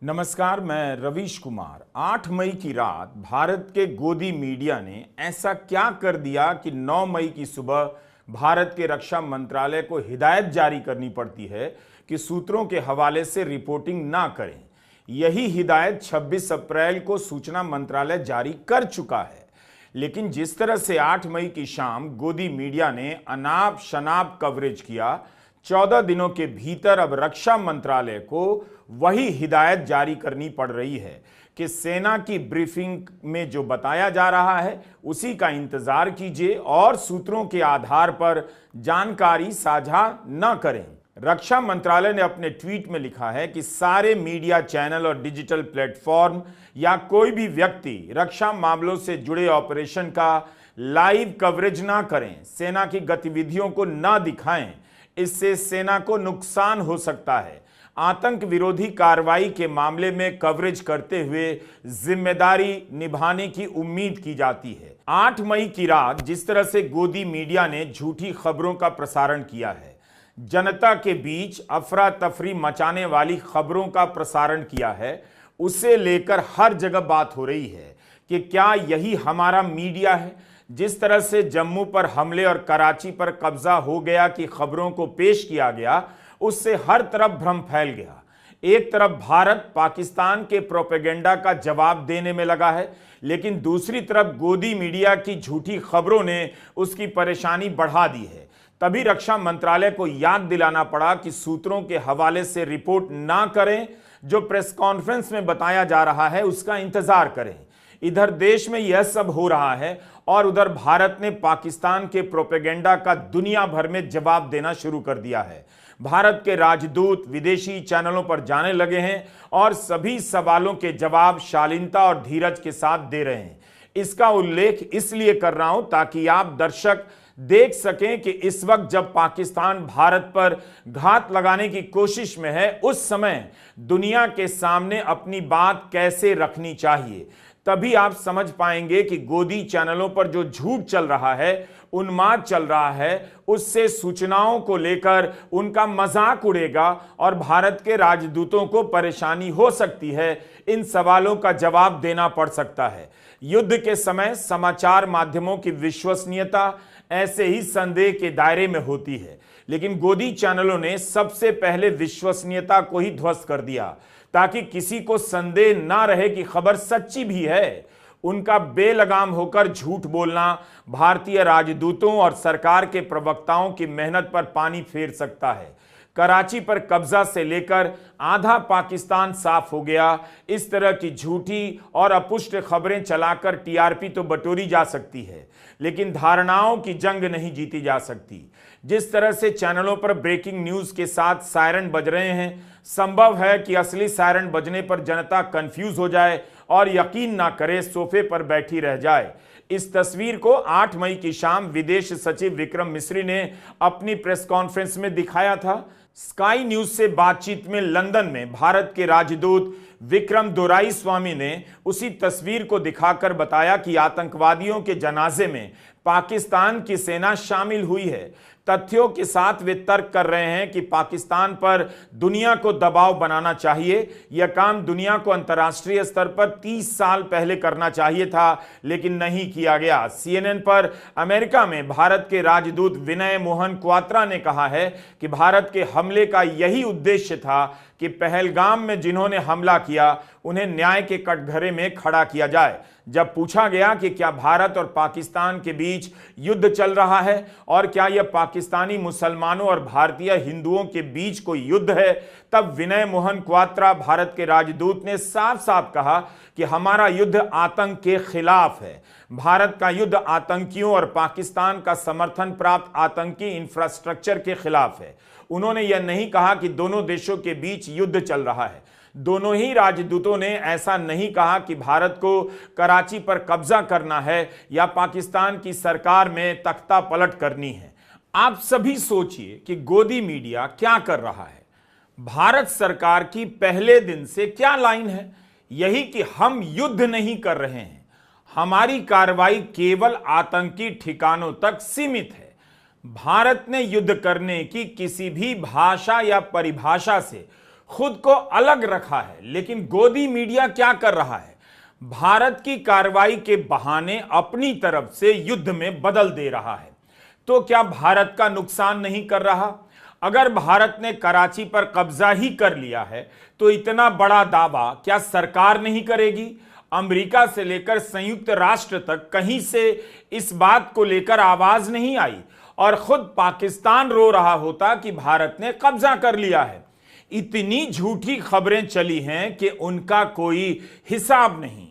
नमस्कार, मैं रवीश कुमार। 8 मई की रात भारत के गोदी मीडिया ने ऐसा क्या कर दिया कि 9 मई की सुबह भारत के रक्षा मंत्रालय को हिदायत जारी करनी पड़ती है कि सूत्रों के हवाले से रिपोर्टिंग ना करें। यही हिदायत 26 अप्रैल को सूचना मंत्रालय जारी कर चुका है। लेकिन जिस तरह से 8 मई की शाम गोदी मीडिया ने अनाप शनाप कवरेज किया, 14 दिनों के भीतर अब रक्षा मंत्रालय को वही हिदायत जारी करनी पड़ रही है कि सेना की ब्रीफिंग में जो बताया जा रहा है उसी का इंतजार कीजिए और सूत्रों के आधार पर जानकारी साझा न करें। रक्षा मंत्रालय ने अपने ट्वीट में लिखा है कि सारे मीडिया चैनल और डिजिटल प्लेटफॉर्म या कोई भी व्यक्ति रक्षा मामलों से जुड़े ऑपरेशन का लाइव कवरेज ना करें, सेना की गतिविधियों को ना दिखाएं, इससे सेना को नुकसान हो सकता है। आतंक विरोधी कार्रवाई के मामले में कवरेज करते हुए जिम्मेदारी निभाने की उम्मीद की जाती है। 8 मई की रात जिस तरह से गोदी मीडिया ने झूठी खबरों का प्रसारण किया है, जनता के बीच अफरा तफरी मचाने वाली खबरों का प्रसारण किया है, उसे लेकर हर जगह बात हो रही है कि क्या यही हमारा मीडिया है। जिस तरह से जम्मू पर हमले और कराची पर कब्जा हो गया की खबरों को पेश किया गया, उससे हर तरफ भ्रम फैल गया। एक तरफ भारत पाकिस्तान के प्रोपेगेंडा का जवाब देने में लगा है, लेकिन दूसरी तरफ गोदी मीडिया की झूठी खबरों ने उसकी परेशानी बढ़ा दी है। तभी रक्षा मंत्रालय को याद दिलाना पड़ा कि सूत्रों के हवाले से रिपोर्ट ना करें, जो प्रेस कॉन्फ्रेंस में बताया जा रहा है उसका इंतजार करें। इधर देश में यह सब हो रहा है और उधर भारत ने पाकिस्तान के प्रोपेगेंडा का दुनिया भर में जवाब देना शुरू कर दिया है। भारत के राजदूत विदेशी चैनलों पर जाने लगे हैं और सभी सवालों के जवाब शालीनता और धीरज के साथ दे रहे हैं। इसका उल्लेख इसलिए कर रहा हूं ताकि आप दर्शक देख सकें कि इस वक्त जब पाकिस्तान भारत पर घात लगाने की कोशिश में है, उस समय दुनिया के सामने अपनी बात कैसे रखनी चाहिए। तभी आप समझ पाएंगे कि गोदी चैनलों पर जो झूठ चल रहा है, उन्माद चल रहा है, उससे सूचनाओं को लेकर उनका मजाक उड़ेगा और भारत के राजदूतों को परेशानी हो सकती है। इन सवालों का जवाब देना पड़ सकता है। युद्ध के समय समाचार माध्यमों की विश्वसनीयता ऐसे ही संदेह के दायरे में होती है, लेकिन गोदी चैनलों ने सबसे पहले विश्वसनीयता को ही ध्वस्त कर दिया ताकि किसी को संदेह ना रहे कि खबर सच्ची भी है। उनका बेलगाम होकर झूठ बोलना भारतीय राजदूतों और सरकार के प्रवक्ताओं की मेहनत पर पानी फेर सकता है। कराची पर कब्जा से लेकर आधा पाकिस्तान साफ हो गया। इस तरह की झूठी और अपुष्ट खबरें चलाकर टीआरपी तो बटोरी जा सकती है, लेकिन धारणाओं की जंग नहीं जीती जा सकती। जिस तरह से चैनलों पर ब्रेकिंग न्यूज के साथ सायरन बज रहे हैं, संभव है कि असली सायरन बजने पर जनता कंफ्यूज हो जाए और यकीन ना करे, सोफे पर बैठी रह जाए। इस तस्वीर को 8 मई की शाम विदेश सचिव विक्रम मिस्री ने अपनी प्रेस कॉन्फ्रेंस में दिखाया था। स्काई न्यूज से बातचीत में लंदन में भारत के राजदूत विक्रम दोराईस्वामी ने उसी तस्वीर को दिखाकर बताया कि आतंकवादियों के जनाजे में पाकिस्तान की सेना शामिल हुई है। तथ्यों के साथ वे तर्क कर रहे हैं कि पाकिस्तान पर दुनिया को दबाव बनाना चाहिए। यह काम दुनिया को अंतर्राष्ट्रीय स्तर पर 30 साल पहले करना चाहिए था, लेकिन नहीं किया गया। सीएनएन पर अमेरिका में भारत के राजदूत विनय मोहन क्वात्रा ने कहा है कि भारत के हमले का यही उद्देश्य था कि पहलगाम में जिन्होंने हमला किया उन्हें न्याय के कटघरे में खड़ा किया जाए। जब पूछा गया कि क्या भारत और पाकिस्तान के बीच युद्ध चल रहा है और क्या यह पाकिस्तानी मुसलमानों और भारतीय हिंदुओं के बीच कोई युद्ध है, तब विनय मोहन क्वात्रा भारत के राजदूत ने साफ साफ कहा कि हमारा युद्ध आतंक के खिलाफ है। भारत का युद्ध आतंकियों और पाकिस्तान का समर्थन प्राप्त आतंकी इंफ्रास्ट्रक्चर के खिलाफ है। उन्होंने यह नहीं कहा कि दोनों देशों के बीच युद्ध चल रहा है। दोनों ही राजदूतों ने ऐसा नहीं कहा कि भारत को कराची पर कब्जा करना है या पाकिस्तान की सरकार में तख्ता पलट करनी है। आप सभी सोचिए कि गोदी मीडिया क्या कर रहा है। भारत सरकार की पहले दिन से क्या लाइन है? यही कि हम युद्ध नहीं कर रहे हैं, हमारी कार्रवाई केवल आतंकी ठिकानों तक सीमित है। भारत ने युद्ध करने की किसी भी भाषा या परिभाषा से खुद को अलग रखा है, लेकिन गोदी मीडिया क्या कर रहा है? भारत की कार्रवाई के बहाने अपनी तरफ से युद्ध में बदल दे रहा है। तो क्या भारत का नुकसान नहीं कर रहा? अगर भारत ने कराची पर कब्जा ही कर लिया है तो इतना बड़ा दावा क्या सरकार नहीं करेगी? अमेरिका से लेकर संयुक्त राष्ट्र तक कहीं से इस बात को लेकर आवाज नहीं आई और खुद पाकिस्तान रो रहा होता कि भारत ने कब्जा कर लिया है। इतनी झूठी खबरें चली हैं कि उनका कोई हिसाब नहीं।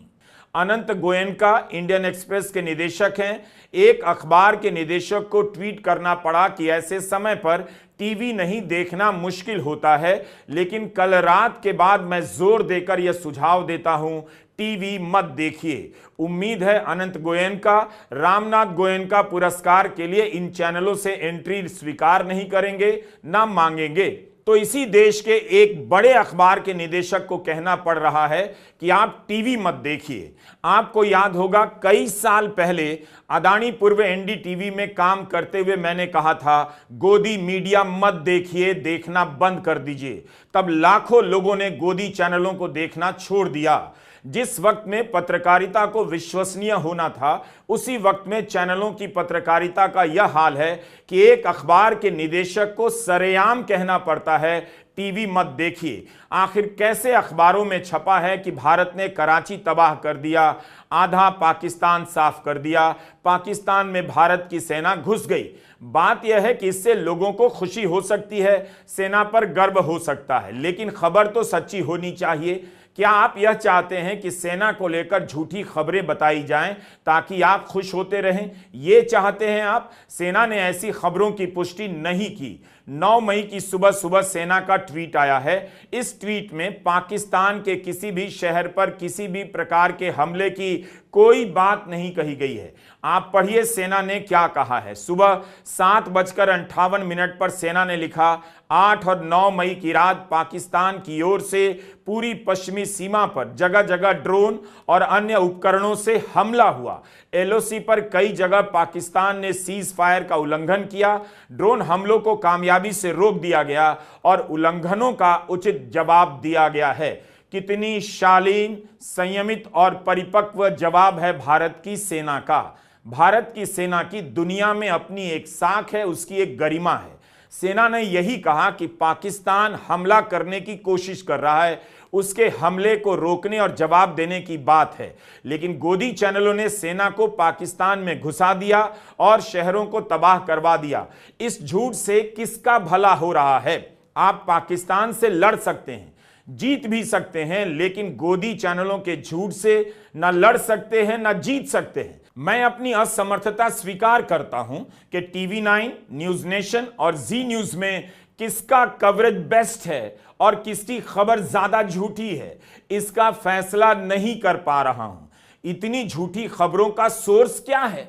अनंत गोयनका इंडियन एक्सप्रेस के निदेशक हैं। एक अखबार के निदेशक को ट्वीट करना पड़ा कि ऐसे समय पर टीवी नहीं देखना मुश्किल होता है, लेकिन कल रात के बाद मैं जोर देकर यह सुझाव देता हूं, टीवी मत देखिए। उम्मीद है अनंत गोयनका रामनाथ गोयनका पुरस्कार के लिए इन चैनलों से एंट्री स्वीकार नहीं करेंगे, ना मांगेंगे। तो इसी देश के एक बड़े अखबार के निदेशक को कहना पड़ रहा है कि आप टीवी मत देखिए। आपको याद होगा कई साल पहले अदानी पूर्व एनडीटीवी में काम करते हुए मैंने कहा था गोदी मीडिया मत देखिए, देखना बंद कर दीजिए। तब लाखों लोगों ने गोदी चैनलों को देखना छोड़ दिया। जिस वक्त में पत्रकारिता को विश्वसनीय होना था, उसी वक्त में चैनलों की पत्रकारिता का यह हाल है कि एक अखबार के निदेशक को सरेआम कहना पड़ता है टीवी मत देखिए। आखिर कैसे अखबारों में छपा है कि भारत ने कराची तबाह कर दिया, आधा पाकिस्तान साफ कर दिया, पाकिस्तान में भारत की सेना घुस गई। बात यह है कि इससे लोगों को खुशी हो सकती है, सेना पर गर्व हो सकता है, लेकिन खबर तो सच्ची होनी चाहिए। क्या आप यह चाहते हैं कि सेना को लेकर झूठी खबरें बताई जाएं ताकि आप खुश होते रहें? ये चाहते हैं आप? सेना ने ऐसी खबरों की पुष्टि नहीं की। 9 मई की सुबह सुबह सेना का ट्वीट आया है। इस ट्वीट में पाकिस्तान के किसी भी शहर पर किसी भी प्रकार के हमले की कोई बात नहीं कही गई है। आप पढ़िए सेना ने क्या कहा है। सुबह 7:58 पर सेना ने लिखा, 8 और 9 मई की रात पाकिस्तान की ओर से पूरी पश्चिमी सीमा पर जगह जगह ड्रोन और अन्य उपकरणों से हमला हुआ। एलओसी पर कई जगह पाकिस्तान ने सीज फायर का उल्लंघन किया। ड्रोन हमलों को कामयाबी से रोक दिया गया और उल्लंघनों का उचित जवाब दिया गया है। कितनी शालीन, संयमित और परिपक्व जवाब है भारत की सेना का। भारत की सेना की दुनिया में अपनी एक साख है, उसकी एक गरिमा है। सेना ने यही कहा कि पाकिस्तान हमला करने की कोशिश कर रहा है, उसके हमले को रोकने और जवाब देने की बात है। लेकिन गोदी चैनलों ने सेना को पाकिस्तान में घुसा दिया और शहरों को तबाह करवा दिया। इस झूठ से किसका भला हो रहा है? आप पाकिस्तान से लड़ सकते हैं, जीत भी सकते हैं, लेकिन गोदी चैनलों के झूठ से न लड़ सकते हैं न जीत सकते हैं। मैं अपनी असमर्थता स्वीकार करता हूं कि टीवी 9, न्यूज नेशन और जी न्यूज में किसका कवरेज बेस्ट है और किसकी खबर ज्यादा झूठी है, इसका फैसला नहीं कर पा रहा हूं। इतनी झूठी खबरों का सोर्स क्या है?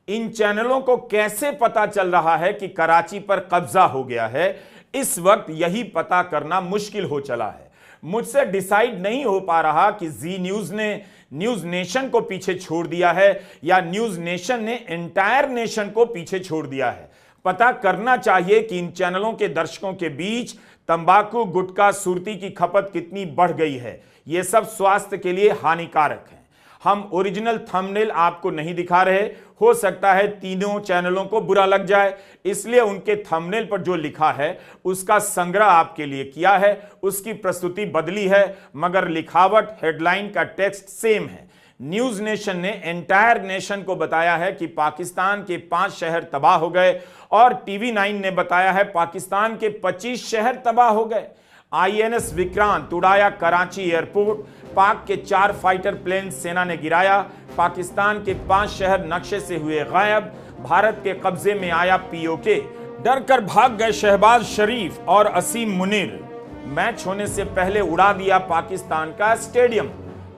इन चैनलों को कैसे पता चल रहा है कि कराची पर कब्जा हो गया है? इस वक्त यही पता करना मुश्किल हो चला है। मुझसे डिसाइड नहीं हो पा रहा कि जी न्यूज ने न्यूज नेशन को पीछे छोड़ दिया है या न्यूज नेशन ने एंटायर नेशन को पीछे छोड़ दिया है। पता करना चाहिए कि इन चैनलों के दर्शकों के बीच तंबाकू, गुटखा, सुर्ती की खपत कितनी बढ़ गई है। यह सब स्वास्थ्य के लिए हानिकारक है। हम ओरिजिनल थंबनेल आपको नहीं दिखा रहे, हो सकता है तीनों चैनलों को बुरा लग जाए, इसलिए उनके थंबनेल पर जो लिखा है उसका संग्रह आपके लिए किया है, उसकी प्रस्तुति बदली है, मगर लिखावट, हेडलाइन का टेक्स्ट सेम है। न्यूज नेशन ने एंटायर नेशन को बताया है कि पाकिस्तान के 5 शहर तबाह हो गए और टीवी 9 ने बताया है पाकिस्तान के 25 शहर तबाह हो गए। आईएनएस विक्रांत उड़ाया कराची एयरपोर्ट, पाक के 4 फाइटर प्लेन सेना ने गिराया, पाकिस्तान के 5 शहर नक्शे से हुए गायब, भारत के कब्जे में आया पीओके, डर कर भाग गए शहबाज शरीफ और असीम मुनीर, मैच होने से पहले उड़ा दिया पाकिस्तान का स्टेडियम।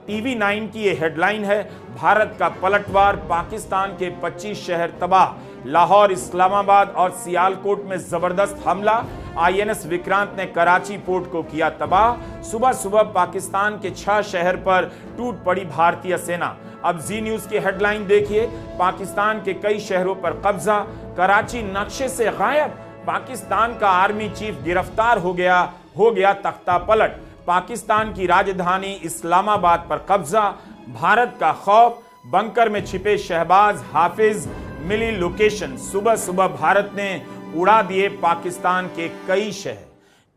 टीवी 9 की यह हेडलाइन है, भारत का पलटवार, पाकिस्तान के 25 शहर तबाह, लाहौर, इस्लामाबाद और सियालकोट में जबरदस्त हमला, आईएनएस विक्रांत ने कराची पोर्ट को किया तबाह, सुबह सुबह पाकिस्तान के 6 शहर पर टूट पड़ी भारतीय सेना। अब जी न्यूज की हेडलाइन देखिए, पाकिस्तान के कई शहरों पर कब्जा, कराची नक्शे से गायब, पाकिस्तान का आर्मी चीफ गिरफ्तार हो गया, हो गया तख्ता पलट, पाकिस्तान की राजधानी इस्लामाबाद पर कब्जा, भारत का खौफ, बंकर में छिपे शहबाज हाफिज, मिली लोकेशन, सुबह सुबह भारत ने उड़ा दिए पाकिस्तान के कई शहर।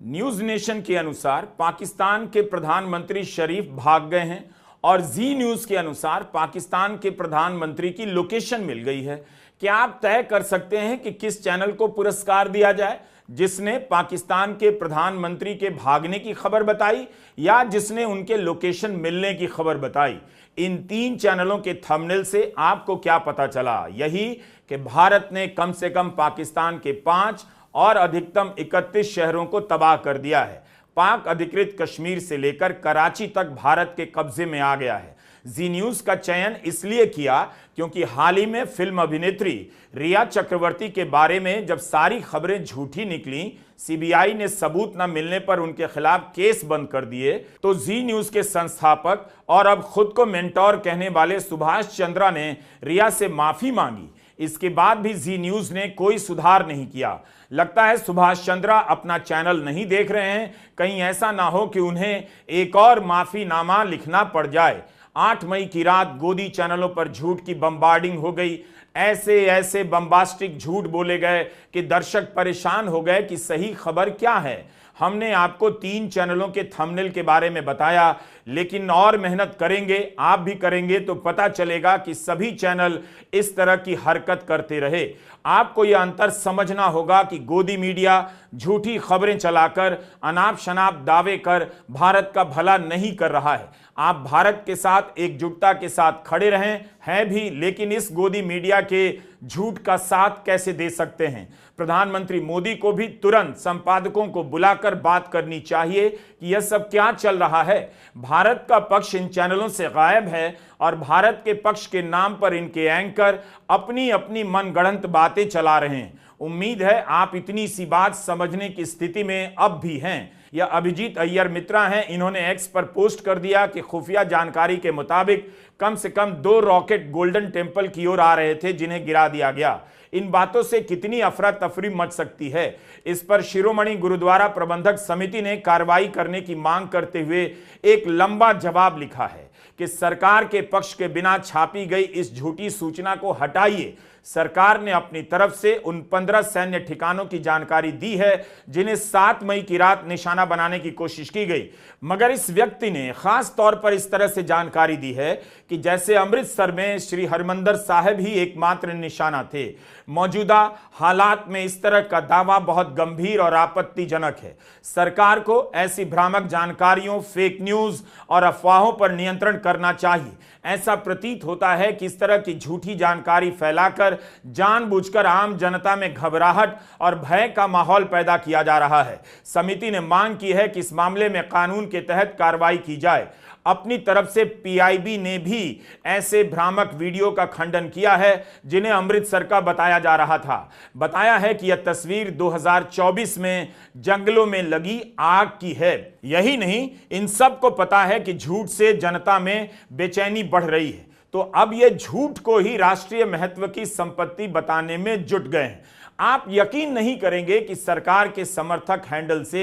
न्यूज नेशन के अनुसार पाकिस्तान के प्रधानमंत्री शरीफ भाग गए हैं और जी न्यूज के अनुसार पाकिस्तान के प्रधानमंत्री की लोकेशन मिल गई है। क्या आप तय कर सकते हैं कि किस चैनल को पुरस्कार दिया जाए, जिसने पाकिस्तान के प्रधानमंत्री के भागने की खबर बताई या जिसने उनके लोकेशन मिलने की खबर बताई? इन 3 चैनलों के थंबनेल से आपको क्या पता चला? यही कि भारत ने कम से कम पाकिस्तान के 5 और अधिकतम 31 शहरों को तबाह कर दिया है। पाक अधिकृत कश्मीर से लेकर कराची तक भारत के कब्जे में आ गया है। जी न्यूज का चयन इसलिए किया क्योंकि हाल ही में फिल्म अभिनेत्री रिया चक्रवर्ती के बारे में जब सारी खबरें झूठी निकली, सीबीआई ने सबूत न मिलने पर उनके खिलाफ केस बंद कर दिए, तो जी न्यूज के संस्थापक और अब खुद को मेंटोर कहने वाले सुभाष चंद्रा ने रिया से माफी मांगी। इसके बाद भी जी न्यूज ने कोई सुधार नहीं किया। लगता है सुभाष चंद्रा अपना चैनल नहीं देख रहे हैं, कहीं ऐसा ना हो कि उन्हें एक और माफीनामा लिखना पड़ जाए। 8 मई की रात गोदी चैनलों पर झूठ की बम्बार्डिंग हो गई। ऐसे ऐसे बम्बास्टिक झूठ बोले गए कि दर्शक परेशान हो गए कि सही खबर क्या है। हमने आपको 3 चैनलों के थंबनेल के बारे में बताया, लेकिन और मेहनत करेंगे, आप भी करेंगे तो पता चलेगा कि सभी चैनल इस तरह की हरकत करते रहे। आपको यह अंतर समझना होगा कि गोदी मीडिया झूठी खबरें चलाकर, अनाप शनाप दावे कर भारत का भला नहीं कर रहा है। आप भारत के साथ एकजुटता के साथ खड़े रहें, हैं भी, लेकिन इस गोदी मीडिया के झूठ का साथ कैसे दे सकते हैं? प्रधानमंत्री मोदी को भी तुरंत संपादकों को बुलाकर बात करनी चाहिए कि यह सब क्या चल रहा है। भारत का पक्ष इन चैनलों से गायब है और भारत के पक्ष के नाम पर इनके एंकर अपनी अपनी मनगढ़ंत बातें चला रहे हैं। उम्मीद है आप इतनी सी बात समझने की स्थिति में अब भी हैं। यह अभिजीत अय्यर मित्रा हैं। इन्होंने एक्स पर पोस्ट कर दिया कि खुफिया जानकारी के मुताबिक कम से कम 2 रॉकेट गोल्डन टेम्पल की ओर आ रहे थे, जिन्हें गिरा दिया गया। इन बातों से कितनी अफरा तफरी मच सकती है? इस पर शिरोमणि गुरुद्वारा प्रबंधक समिति ने कार्रवाई करने की मांग करते हुए एक लंबा जवाब लिखा है कि सरकार के पक्ष के बिना छापी गई इस झूठी सूचना को हटाइए। सरकार ने अपनी तरफ से उन 15 सैन्य ठिकानों की जानकारी दी है जिन्हें 7 मई की रात निशाना बनाने की कोशिश की गई, मगर इस व्यक्ति ने खास तौर पर इस तरह से जानकारी दी है कि जैसे अमृतसर में श्री हरमंदिर साहिब ही एकमात्र निशाना थे। मौजूदा हालात में इस तरह का दावा बहुत गंभीर और आपत्तिजनक है। सरकार को ऐसी भ्रामक जानकारियों, फेक न्यूज और अफवाहों पर नियंत्रण करना चाहिए। ऐसा प्रतीत होता है कि इस तरह की झूठी जानकारी फैलाकर जानबूझकर आम जनता में घबराहट और भय का माहौल पैदा किया जा रहा है। समिति ने मांग की है कि इस मामले में कानून के तहत कार्रवाई की जाए। अपनी तरफ से पीआईबी ने भी ऐसे भ्रामक वीडियो का खंडन किया है जिन्हें अमृतसर का बताया जा रहा था। बताया है कि यह तस्वीर 2024 में जंगलों में लगी आग की है। यही नहीं, इन सब को पता है कि झूठ से जनता में बेचैनी बढ़ रही है, तो अब यह झूठ को ही राष्ट्रीय महत्व की संपत्ति बताने में जुट गए हैं। आप यकीन नहीं करेंगे कि सरकार के समर्थक हैंडल से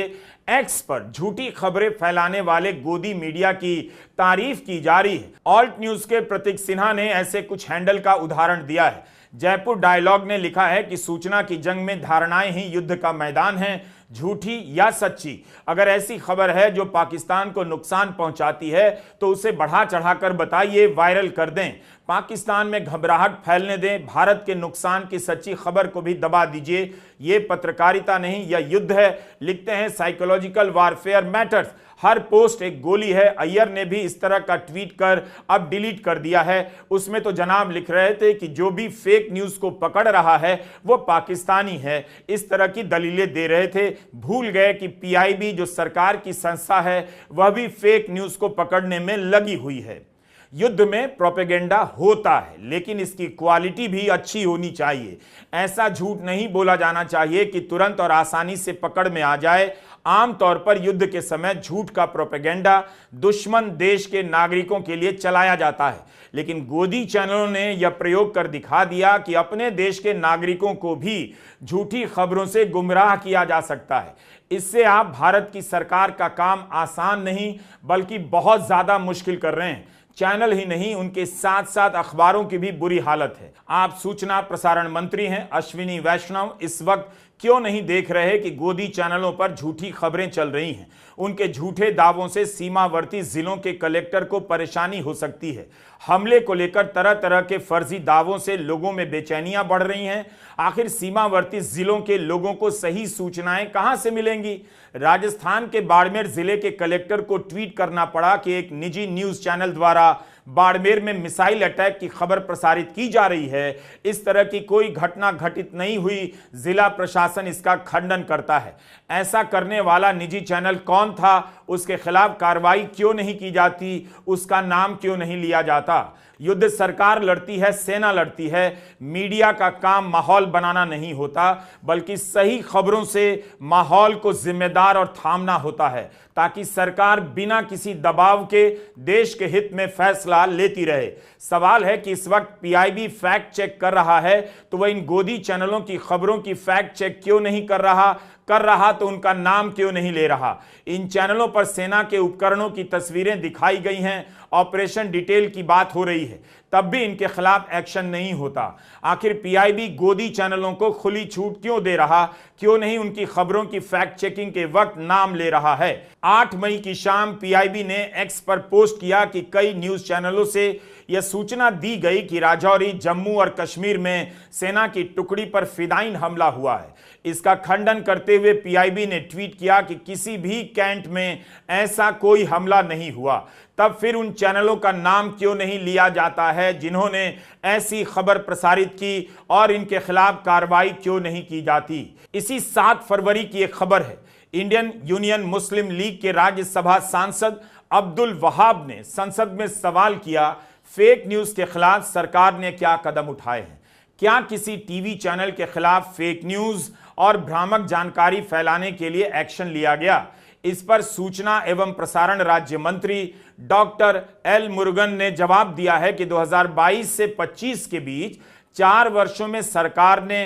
एक्स पर झूठी खबरें फैलाने वाले गोदी मीडिया की तारीफ की जा रही है। ऑल्ट न्यूज के प्रतीक सिन्हा ने ऐसे कुछ हैंडल का उदाहरण दिया है। जयपुर डायलॉग ने लिखा है कि सूचना की जंग में धारणाएं ही युद्ध का मैदान है, झूठी या सच्ची। अगर ऐसी खबर है जो पाकिस्तान को नुकसान पहुंचाती है तो उसे बढ़ा चढ़ाकर बताइए, वायरल कर दें, पाकिस्तान में घबराहट फैलने दें, भारत के नुकसान की सच्ची खबर को भी दबा दीजिए। ये पत्रकारिता नहीं, यह युद्ध है। लिखते हैं साइकोलॉजिकल वारफेयर मैटर्स। हर पोस्ट एक गोली है। अय्यर ने भी इस तरह का ट्वीट कर अब डिलीट कर दिया है। उसमें तो जनाब लिख रहे थे कि जो भी फेक न्यूज को पकड़ रहा है वो पाकिस्तानी है, इस तरह की दलीलें दे रहे थे। भूल गए कि पीआईबी जो सरकार की संस्था है वह भी फेक न्यूज को पकड़ने में लगी हुई है। युद्ध में प्रोपेगेंडा होता है, लेकिन इसकी क्वालिटी भी अच्छी होनी चाहिए। ऐसा झूठ नहीं बोला जाना चाहिए कि तुरंत और आसानी से पकड़ में आ जाए। आमतौर पर युद्ध के समय झूठ का प्रोपेगेंडा दुश्मन देश के नागरिकों के लिए चलाया जाता है, लेकिन गोदी चैनलों ने यह प्रयोग कर दिखा दिया कि अपने देश के नागरिकों को भी झूठी खबरों से गुमराह किया जा सकता है। इससे आप भारत की सरकार का काम आसान नहीं बल्कि बहुत ज्यादा मुश्किल कर रहे हैं। चैनल ही नहीं, उनके साथ साथ अखबारों की भी बुरी हालत है। आप सूचना प्रसारण मंत्री हैं अश्विनी वैष्णव, इस वक्त क्यों नहीं देख रहे कि गोदी चैनलों पर झूठी खबरें चल रही हैं? उनके झूठे दावों से सीमावर्ती जिलों के कलेक्टर को परेशानी हो सकती है। हमले को लेकर तरह तरह के फर्जी दावों से लोगों में बेचैनियां बढ़ रही हैं। आखिर सीमावर्ती जिलों के लोगों को सही सूचनाएं कहां से मिलेंगी? राजस्थान के बाड़मेर जिले के कलेक्टर को ट्वीट करना पड़ा कि एक निजी न्यूज चैनल द्वारा बाड़मेर में मिसाइल अटैक की खबर प्रसारित की जा रही है। इस तरह की कोई घटना घटित नहीं हुई। जिला प्रशासन इसका खंडन करता है। ऐसा करने वाला निजी चैनल कौन था? उसके खिलाफ कार्रवाई क्यों नहीं की जाती? उसका नाम क्यों नहीं लिया जाता? युद्ध सरकार लड़ती है, सेना लड़ती है। मीडिया का काम माहौल बनाना नहीं होता बल्कि सही खबरों से माहौल को जिम्मेदार और थामना होता है, ताकि सरकार बिना किसी दबाव के देश के हित में फैसला लेती रहे। सवाल है कि इस वक्त पीआईबी फैक्ट चेक कर रहा है तो वह इन गोदी चैनलों की खबरों की फैक्ट चेक क्यों नहीं कर रहा तो उनका नाम क्यों नहीं ले रहा? इन चैनलों पर सेना के उपकरणों की तस्वीरें दिखाई गई हैं, ऑपरेशन डिटेल की बात हो रही है, तब भी इनके खिलाफ एक्शन नहीं होता। आखिर पीआईबी गोदी चैनलों को खुली छूट क्यों दे रहा? क्यों नहीं उनकी खबरों की फैक्ट चेकिंग के वक्त नाम ले रहा है? 8 मई की शाम पीआईबी ने एक्स पर पोस्ट किया कि कई न्यूज चैनलों से यह सूचना दी गई कि राजौरी, जम्मू और कश्मीर में सेना की टुकड़ी पर फिदायीन हमला हुआ है। इसका खंडन करते हुए पीआईबी ने ट्वीट किया कि किसी भी कैंट में ऐसा कोई हमला नहीं हुआ। तब फिर उन चैनलों का नाम क्यों नहीं लिया जाता है जिन्होंने ऐसी खबर प्रसारित की, और इनके खिलाफ कार्रवाई क्यों नहीं की जाती? इसी 7 फरवरी की एक खबर है। इंडियन यूनियन मुस्लिम लीग के राज्यसभा सांसद अब्दुल वहाब ने संसद में सवाल किया, फेक न्यूज के खिलाफ सरकार ने क्या कदम उठाए हैं? क्या किसी टीवी चैनल के खिलाफ फेक न्यूज और भ्रामक जानकारी फैलाने के लिए एक्शन लिया गया? इस पर सूचना एवं प्रसारण राज्य मंत्री डॉक्टर एल मुरुगन ने जवाब दिया है कि 2022 से 25 के बीच 4 वर्षों में सरकार ने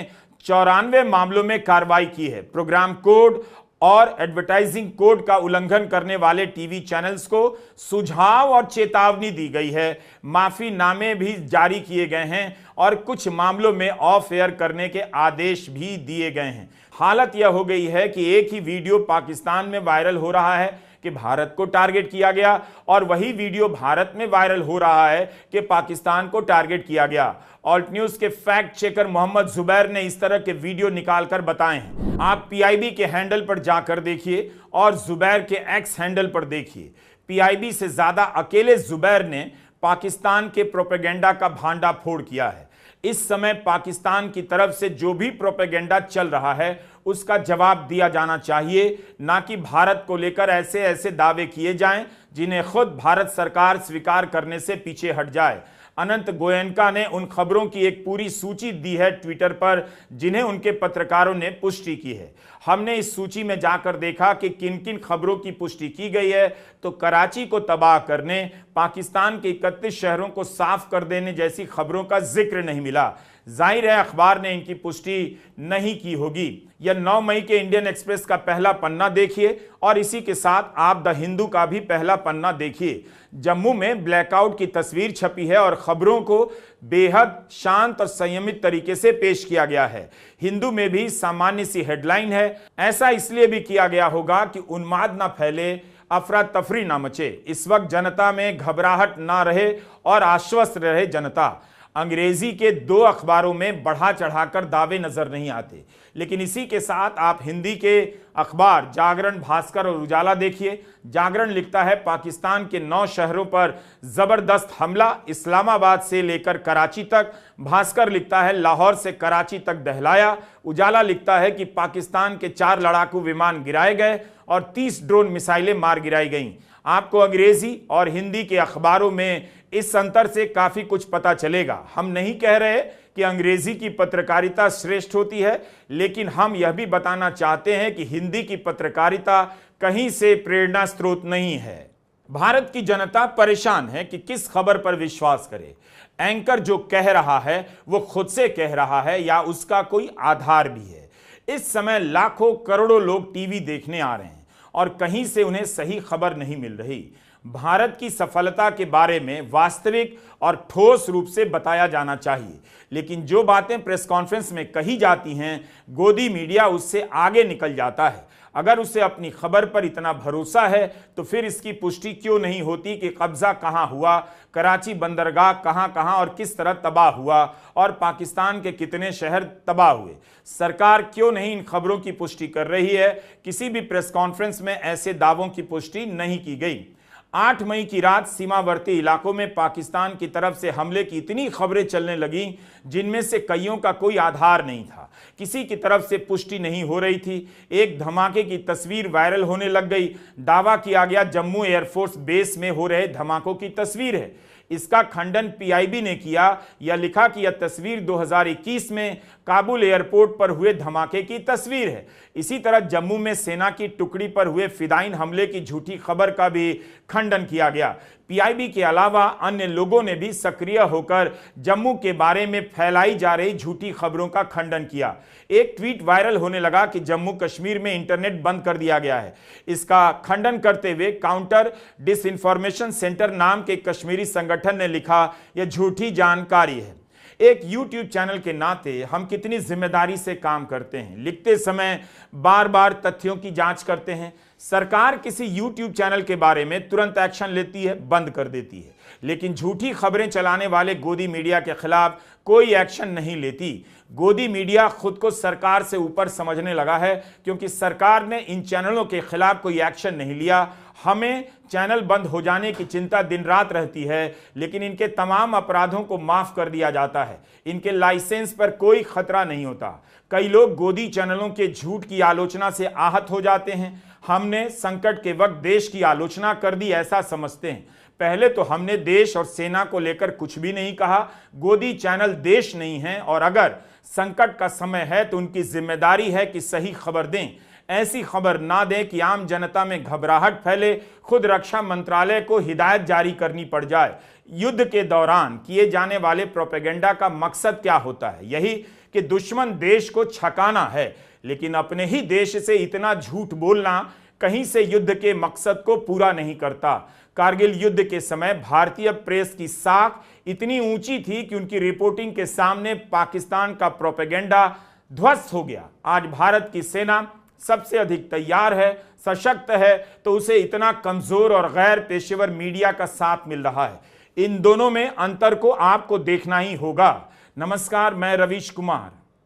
94 मामलों में कार्रवाई की है। प्रोग्राम कोड और एडवर्टाइजिंग कोड का उल्लंघन करने वाले टीवी चैनल्स को सुझाव और चेतावनी दी गई है। माफीनामे भी जारी किए गए हैं और कुछ मामलों में ऑफ एयर करने के आदेश भी दिए गए हैं। हालत यह हो गई है कि एक ही वीडियो पाकिस्तान में वायरल हो रहा है कि भारत को टारगेट किया गया, और वही वीडियो भारत में वायरल हो रहा है कि पाकिस्तान को टारगेट किया गया। ऑल्ट न्यूज के फैक्ट चेकर मोहम्मद जुबैर ने इस तरह के वीडियो निकालकर बताए हैं। आप पीआईबी के हैंडल पर जाकर देखिए और जुबैर के एक्स हैंडल पर देखिए। पीआईबी से ज्यादा अकेले जुबैर ने पाकिस्तान के प्रोपेगेंडा का भांडा फोड़ किया है। इस समय पाकिस्तान की तरफ से जो भी प्रोपेगेंडा चल रहा है उसका जवाब दिया जाना चाहिए, ना कि भारत को लेकर ऐसे ऐसे दावे किए जाएं जिन्हें खुद भारत सरकार स्वीकार करने से पीछे हट जाए। अनंत गोयनका ने उन खबरों की एक पूरी सूची दी है ट्विटर पर जिन्हें उनके पत्रकारों ने पुष्टि की है। हमने इस सूची में जाकर देखा कि किन किन खबरों की पुष्टि की गई है, तो कराची को तबाह करने, पाकिस्तान के 31 शहरों को साफ कर देने जैसी खबरों का जिक्र नहीं मिला। जाहिर है अखबार ने इनकी पुष्टि नहीं की होगी। यह 9 मई के इंडियन एक्सप्रेस का पहला पन्ना देखिए और इसी के साथ आप द हिंदू का भी पहला पन्ना देखिए। जम्मू में ब्लैकआउट की तस्वीर छपी है और खबरों को बेहद शांत और संयमित तरीके से पेश किया गया है। हिंदू में भी सामान्य सी हेडलाइन है। ऐसा इसलिए भी किया गया होगा कि उन्माद ना फैले, अफरा तफरी ना मचे, इस वक्त जनता में घबराहट ना रहे और आश्वस्त रहे जनता। अंग्रेजी के 2 अखबारों में बढ़ा चढ़ाकर दावे नजर नहीं आते, लेकिन इसी के साथ आप हिंदी के अखबार जागरण, भास्कर और उजाला देखिए। जागरण लिखता है पाकिस्तान के 9 शहरों पर जबरदस्त हमला, इस्लामाबाद से लेकर कराची तक। भास्कर लिखता है लाहौर से कराची तक दहलाया। उजाला लिखता है कि पाकिस्तान के 4 लड़ाकू विमान गिराए गए और 30 ड्रोन मिसाइलें मार गिराई गईं। आपको अंग्रेजी और हिंदी के अखबारों में इस अंतर से काफी कुछ पता चलेगा। हम नहीं कह रहे कि अंग्रेजी की पत्रकारिता श्रेष्ठ होती है, लेकिन हम यह भी बताना चाहते हैं कि हिंदी की पत्रकारिता कहीं से प्रेरणा स्रोत नहीं है। भारत की जनता परेशान है कि किस खबर पर विश्वास करे। एंकर जो कह रहा है वो खुद से कह रहा है या उसका कोई आधार भी है। इस समय लाखों करोड़ों लोग टीवी देखने आ रहे हैं और कहीं से उन्हें सही खबर नहीं मिल रही। भारत की सफलता के बारे में वास्तविक और ठोस रूप से बताया जाना चाहिए, लेकिन जो बातें प्रेस कॉन्फ्रेंस में कही जाती हैं, गोदी मीडिया उससे आगे निकल जाता है। अगर उसे अपनी खबर पर इतना भरोसा है तो फिर इसकी पुष्टि क्यों नहीं होती कि कब्जा कहां हुआ, कराची बंदरगाह कहां कहां और किस तरह तबाह हुआ और पाकिस्तान के कितने शहर तबाह हुए। सरकार क्यों नहीं इन खबरों की पुष्टि कर रही है? किसी भी प्रेस कॉन्फ्रेंस में ऐसे दावों की पुष्टि नहीं की गई। 8 मई की रात सीमावर्ती इलाकों में पाकिस्तान की तरफ से हमले की इतनी खबरें चलने लगीं जिनमें से कईयों का कोई आधार नहीं था, किसी की तरफ से पुष्टि नहीं हो रही थी। एक धमाके की तस्वीर वायरल होने लग गई। दावा किया गया जम्मू एयरफोर्स बेस में हो रहे धमाकों की तस्वीर है। इसका खंडन पीआईबी ने किया या लिखा कि यह तस्वीर 2021 में काबुल एयरपोर्ट पर हुए धमाके की तस्वीर है। इसी तरह जम्मू में सेना की टुकड़ी पर हुए फिदाइन हमले की झूठी खबर का भी खंडन किया गया। पीआईबी के अलावा अन्य लोगों ने भी सक्रिय होकर जम्मू के बारे में फैलाई जा रही झूठी खबरों का खंडन किया। एक ट्वीट वायरल होने लगा कि जम्मू कश्मीर में इंटरनेट बंद कर दिया गया है। इसका खंडन करते हुए काउंटर डिसइंफॉर्मेशन सेंटर नाम के कश्मीरी संगठन ने लिखा, यह झूठी जानकारी है। एक YouTube चैनल के नाते हम कितनी जिम्मेदारी से काम करते हैं। लिखते समय बार बार तथ्यों की जांच करते हैं। सरकार किसी YouTube चैनल के बारे में तुरंत एक्शन लेती है, बंद कर देती है, लेकिन झूठी खबरें चलाने वाले गोदी मीडिया के खिलाफ कोई एक्शन नहीं लेती। गोदी मीडिया खुद को सरकार से ऊपर समझने लगा है क्योंकि सरकार ने इन चैनलों के खिलाफ कोई एक्शन नहीं लिया। हमें चैनल बंद हो जाने की चिंता दिन रात रहती है, लेकिन इनके तमाम अपराधों को माफ कर दिया जाता है। इनके लाइसेंस पर कोई खतरा नहीं होता। कई लोग गोदी चैनलों के झूठ की आलोचना से आहत हो जाते हैं। हमने संकट के वक्त देश की आलोचना कर दी ऐसा समझते हैं। पहले तो हमने देश और सेना को लेकर कुछ भी नहीं कहा। गोदी चैनल देश नहीं है और अगर संकट का समय है तो उनकी जिम्मेदारी है कि सही खबर दें। ऐसी खबर ना दें कि आम जनता में घबराहट फैले, खुद रक्षा मंत्रालय को हिदायत जारी करनी पड़ जाए। युद्ध के दौरान किए जाने वाले प्रोपेगेंडा का मकसद क्या होता है? यही कि दुश्मन देश को छकाना है, लेकिन अपने ही देश से इतना झूठ बोलना कहीं से युद्ध के मकसद को पूरा नहीं करता। कारगिल युद्ध के समय भारतीय प्रेस की साख इतनी ऊंची थी कि उनकी रिपोर्टिंग के सामने पाकिस्तान का प्रोपेगेंडा ध्वस्त हो गया। आज भारत की सेना सबसे अधिक तैयार है, सशक्त है, तो उसे इतना कमजोर और गैर पेशेवर मीडिया का साथ मिल रहा है। इन दोनों में अंतर को आपको देखना ही होगा। नमस्कार, मैं रवीश कुमार।